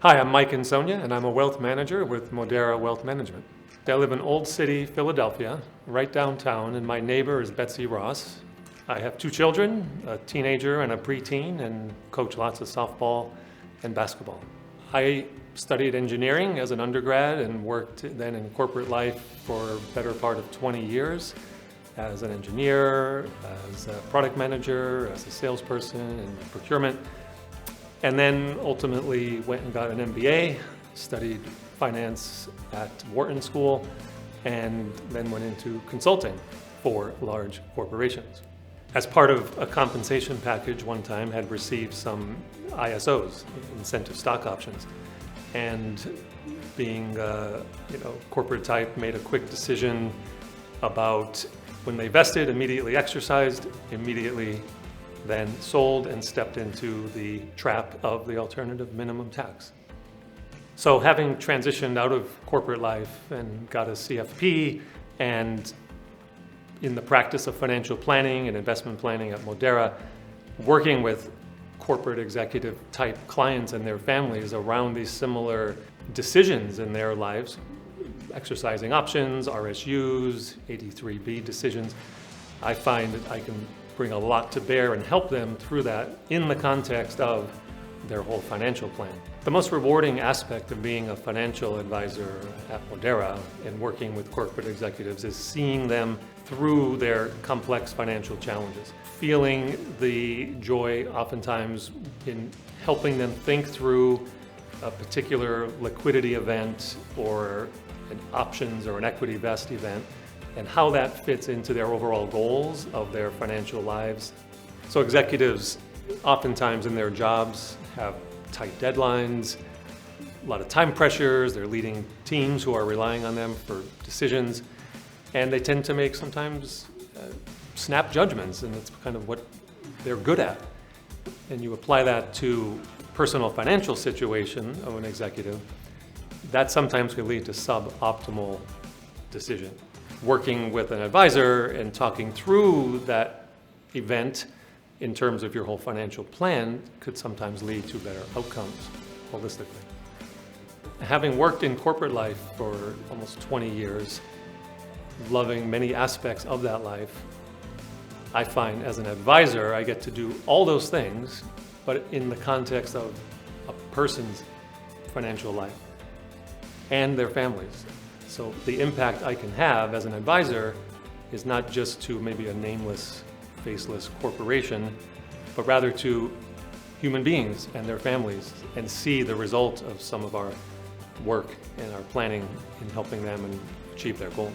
Hi, I'm Mike Insogna, and I'm a wealth manager with Modera Wealth Management. I live in Old City, Philadelphia, right downtown, and my neighbor is Betsy Ross. I have two children, a teenager and a preteen, and coach lots of softball and basketball. I studied engineering as an undergrad and worked then in corporate life for a better part of 20 years as an engineer, as a product manager, as a salesperson in procurement. And then ultimately went and got an MBA, studied finance at Wharton School, and then went into consulting for large corporations. As part of a compensation package one time, had received some ISOs, incentive stock options, and being corporate type, made a quick decision about when they vested, immediately exercised, immediately then sold and stepped into the trap of the alternative minimum tax. So having transitioned out of corporate life and got a CFP and in the practice of financial planning and investment planning at Modera, working with corporate executive type clients and their families around these similar decisions in their lives, exercising options, RSUs, 83B decisions, I find that I can bring a lot to bear and help them through that in the context of their whole financial plan. The most rewarding aspect of being a financial advisor at Modera and working with corporate executives is seeing them through their complex financial challenges, feeling the joy oftentimes in helping them think through a particular liquidity event or an options or an equity vest event, and how that fits into their overall goals of their financial lives. So executives oftentimes in their jobs have tight deadlines, a lot of time pressures, they're leading teams who are relying on them for decisions, and they tend to make sometimes snap judgments, and it's kind of what they're good at. And you apply that to personal financial situation of an executive, that sometimes can lead to suboptimal decision. Working with an advisor and talking through that event in terms of your whole financial plan could sometimes lead to better outcomes holistically. Having worked in corporate life for almost 20 years, loving many aspects of that life, I find as an advisor I get to do all those things, but in the context of a person's financial life and their families. So the impact I can have as an advisor is not just to maybe a nameless, faceless corporation, but rather to human beings and their families, and see the result of some of our work and our planning in helping them and achieve their goals.